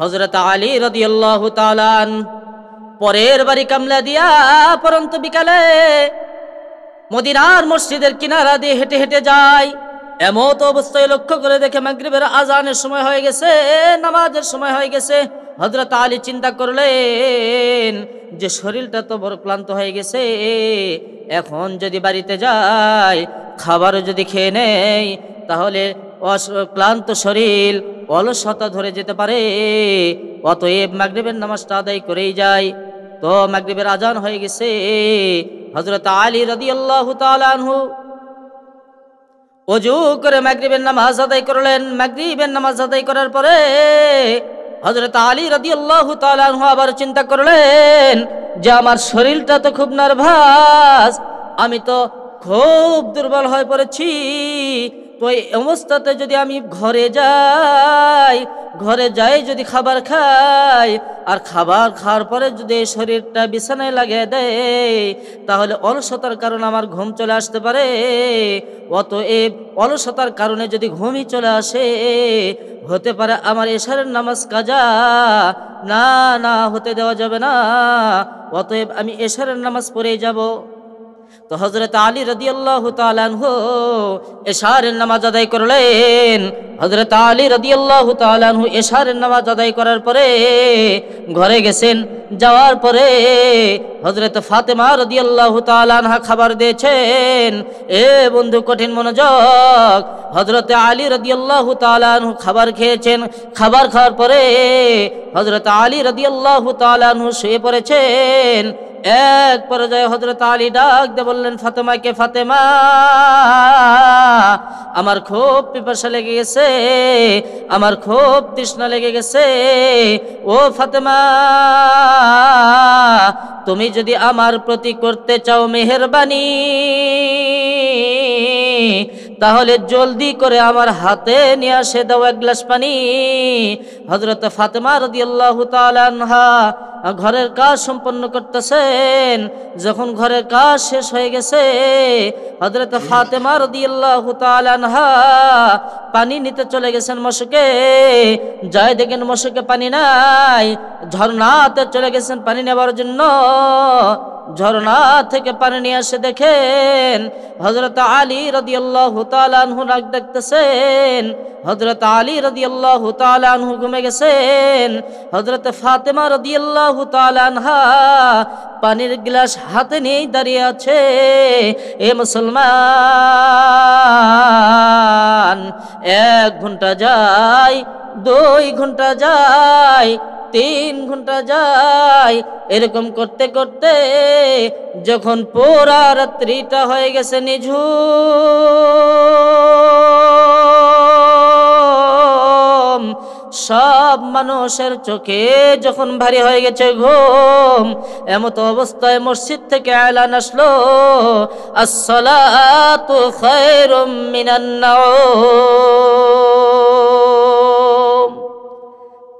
হযরত আলী রাদিয়াল্লাহু তাআলা পরের বাড়ি কামলা দিয়া পরন্ত বিকালে মদিনার মসজিদের কিনারা দিয়ে হেঁটে হেঁটে যায়। এমত অবস্থায় লক্ষ্য করে দেখে মাগরিবের আজানের সময় হয়ে গেছে, নামাজের সময় হয়ে গেছে। হযরত আলী চিন্তা করলেন যে শরীরটা তো বড় ক্লান্ত হয়ে গেছে, এখন যদি বাড়িতে যাই খাবারও যদি খেয়ে নেই তাহলে ক্লান্ত শরীর অলসতা ধরে যেতে পারে। অতএব মাগরিবের নামাজটা আদায় করেই যায়। তো মাগরিবের আজান হয়ে গেছে। হযরত আলী রাদিয়াল্লাহু তাআলা আনহু ওযু করে মাগরিবের নামাজ আদায় করলেন। মাগরিবের নামাজ আদায় করার পরে হযরত আলী রাদিয়াল্লাহু তাআলা আনহু আবার চিন্তা করলেন যে আমার শরীরটা তো খুব নার্ভাস, আমি তো খুব দুর্বল হয়ে পড়েছি। তো এই অবস্থাতে যদি আমি ঘরে যাই যদি খাবার খাই, আর খাবার খাওয়ার পরে যদি শরীরটা বিছানায় লাগিয়ে দেয় তাহলে অলসতার কারণে আমার ঘুম চলে আসতে পারে। অতএব অলসতার কারণে যদি ঘুমই চলে আসে, হতে পারে আমার এশারের নামাজ কাজা না হতে দেওয়া যাবে না। অতএব আমি এশারের নামাজ পড়েই যাব। তো হযরত আলী রাদিয়াল্লাহু তাআলা আনহু এশারের নামাজ আদায় করলেন। হযরত আলী রাদিয়াল্লাহু তাআলা আনহু এশারের নামাজ আদায় করার পরে ঘরে গেছেন। যাওয়ার পরে হযরত ফাতেমা রাদিয়াল্লাহু তাআলা আনহা খাবার দিয়েছেন। এ বন্ধু কঠিন মনোযোগ। হযরত আলী রাদিয়াল্লাহু তাআলা আনহু খাবার খেয়েছেন। খাবার খাওয়ার পরে হযরত আলী রাদিয়াল্লাহু তাআলা আনহু শুয়ে পড়েছেন। এক পর্যায়ে হযরত আলী ডাক দিয়ে বললেন ফাতেমাকে, ফাতেমা আমার খুব পিপাসা লেগে গেছে, আমার খুব তৃষ্ণা লেগে গেছে। ও ফাতেমা, তুমি যদি আমার প্রতি করতে চাও মেহেরবানি, তাহলে জলদি করে আমার হাতে নিয়ে আসে দাও এক গ্লাস পানি। হযরত ফাতেমা রাদিয়াল্লাহু তাআলা আনহা ঘরের কাজ সম্পন্ন করতেছেন। যখন ঘরের কাজ শেষ হয়ে গেছে, হযরত ফাতেমা রাদিয়াল্লাহু তাআলা আনহা পানি নিতে চলে গেছেন মশকে। যাই দেখেন মশকে পানি নাই, ঝর্ণাতে চলে গেছেন পানি নেবার জন্য। ঝর্ণা থেকে পানি নিয়ে এসে দেখেন হযরত আলী রাদিয়াল্লাহু তাআলা আনহু নাক দেখতেছেন। হযরত আলী রাদিয়াল্লাহু তাআলা আনহু ঘুমে গেছেন। হযরত ফাতেমা রাদিয়াল্লাহু তাআলা আনহা পানির গ্লাস হাতে নিয়ে দাঁড়িয়ে আছে। এ মুসলমান, 1 ঘন্টা যায়, 2 ঘন্টা যায়, 3 ঘন্টা যায়, এরকম করতে করতে যখন পুরা রাত্রিটা হয়ে গেছে নিঝুম, সব মানুষের চোখে যখন ভারী হয়ে গেছে ঘুম, এমত অবস্থায় মসজিদ থেকে এলান আসলো, আসসালাতু খায়রুম মিনান নাওম।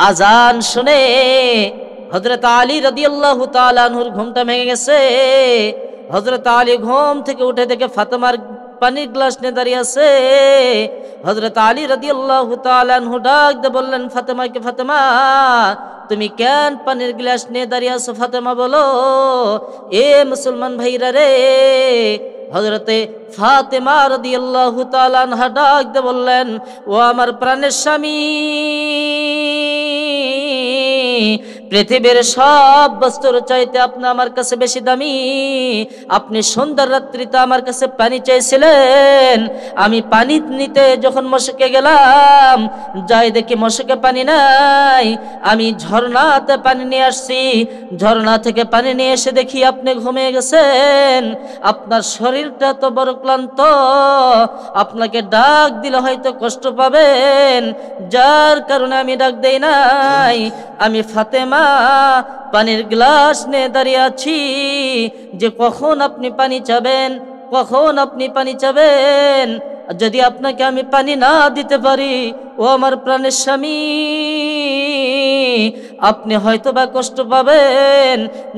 আজান শুনে হযরত আলী রাদিয়াল্লাহু তাআলা আনহুর ঘুমটা ভেঙে গেছে। হযরত আলী ঘুম থেকে উঠে দেখে ফাতেমার পানির গ্লাস নিয়ে দাঁড়িয়ে আছে। হযরত আলী রাদিয়াল্লাহু তাআলা আনহু ডাক দিয়ে বললেন ফাতেমাকে, ফাতেমা তুমি কেন পানির গ্লাস নিয়ে দাঁড়িয়ে আছো? ফাতেমা বলো, এ মুসলমান ভাইরা রে। হযরতে ফাতেমা রাদিয়াল্লাহু তাআলা আনহা ডাক দিয়ে বললেন, ও আমার প্রাণের স্বামী, পৃথিবীর সব বস্তুর চাইতে আপনি আমার কাছে বেশি দামি। আপনি সন্ধ্যার রাত্রিতে আমার কাছে পানি চাইছিলেন। আমি পানি নিতে যখন মশকে গেলাম, যাই দেখি মশকে পানি নাই। আমি ঝর্ণাতে পানি নিয়ে আসছি। ঝর্ণা থেকে পানি নিয়ে এসে দেখি আপনি ঘুমিয়ে গেছেন। আপনার শরীরটা তো বড় ক্লান্ত, আপনাকে ডাক দিলে হয়তো কষ্ট পাবেন, যার কারণে আমি ডাক দেই নাই। আমি ফাতেমা পানির গ্লাস নিয়ে দাঁড়িয়ে আছি যে কখন আপনি পানি চাবেন, কখন আপনি পানি চাবেন। যদি আপনাকে আমি পানি না দিতে পারি, ও আমার প্রাণের স্বামী, আপনি হয়তো বা কষ্ট পাবেন,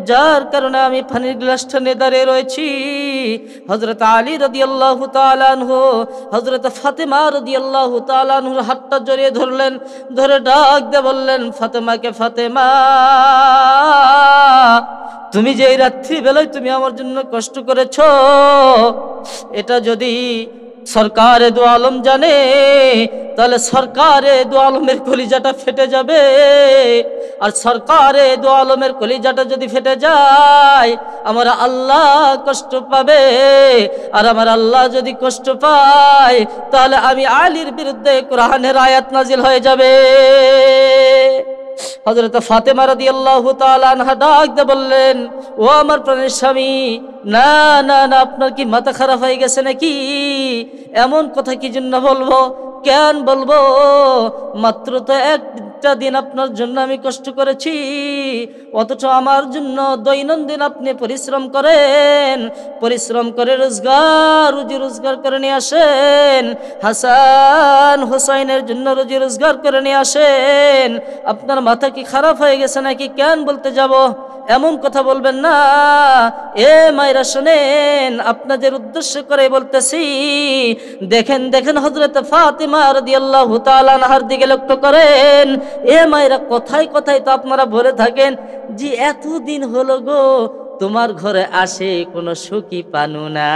যার কারণে আমি পানির গ্লাসটা নিয়ে দাঁড়িয়ে রয়েছি। হযরত আলী রাদিয়াল্লাহু তাআলা আনহু হযরত ফাতেমা রাদিয়াল্লাহু তাআলা আনহুর হাতটা জড়িয়ে ধরলেন, ধরে ডাক দিয়ে বললেন, ফাতেমাকে, ফাতেমা, তুমি যে এই রাত্রি বেলায় তুমি আমার জন্য কষ্ট করেছো, এটা যদি সরকারে দু আলম জানে তাহলে সরকারে দু আলমের কলিজাটা ফেটে যাবে। আর সরকারে দু আলমের কলিজাটা যদি ফেটে যায়, আমার আল্লাহ কষ্ট পাবে। আর আমার আল্লাহ যদি কষ্ট পায়, তাহলে আমি আলীর বিরুদ্ধে কোরআনের আয়াত নাজিল হয়ে যাবে। হযরত ফাতেমা রাদিয়াল্লাহু তাআলা আনহা ডাক দিয়ে বললেন, ও আমার প্রাণের স্বামী, না না না, আপনার কি মাথা খারাপ হয়ে গেছে নাকি? এমন কথা কি জন্য বলবো, কেন বলবো? মাত্র তো একটা দিন আপনার জন্য আমি কষ্ট করেছি, অথচ আমার জন্য দৈনন্দিন আপনি পরিশ্রম করেন, পরিশ্রম করে রুজি রোজগার করে নিয়ে আসেন, হাসান হুসাইনের জন্য রুজি রোজগার করে নিয়ে আসেন। আপনার মাথা কি খারাপ হয়ে গেছে নাকি? কেন বলতে যাব? এমন কথা বলবেন না। এ মায়েরা শোনেন, আপনাদের উদ্দেশ্য করে বলতেছি। দেখেন দেখেন, হযরত ফাতেমা রাদিয়াল্লাহু তাআলা আনহার দিকে লক্ষ্য করেন। এ মায়েরা, কথায় কথায় তো আপনারা বলে থাকেন যে এতদিন হলো গো তোমার ঘরে আসে কোনো সুখী পানু না।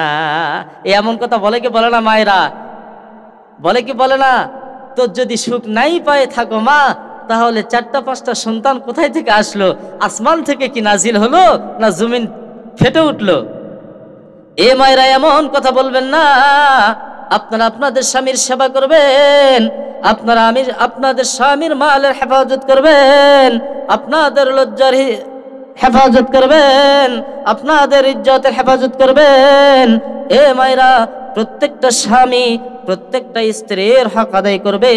এমন কথা বলে কি বলে না মায়েরা? বলে কি বলে না? তো যদি সুখ নাই পায়ে থাকো মা, তাহলে 4টা-5টা সন্তান কোথায় থেকে আসলো? আসমান থেকে কি নাজিল হলো, না জমিন ফেটে উঠলো? এ মায়েরা, এমন কথা বলবেন না। আপনারা আপনাদের স্বামীর সেবা করবেন, আপনারা আপনাদের স্বামীর মালের হেফাজত করবেন, আপনাদের লজ্জার হেফাজত করবেন, আপনাদের ইজ্জতের হেফাজত করবেন। এ মায়েরা, প্রত্যেকটা স্বামী প্রত্যেকটা স্ত্রীর হক আদায় করবে।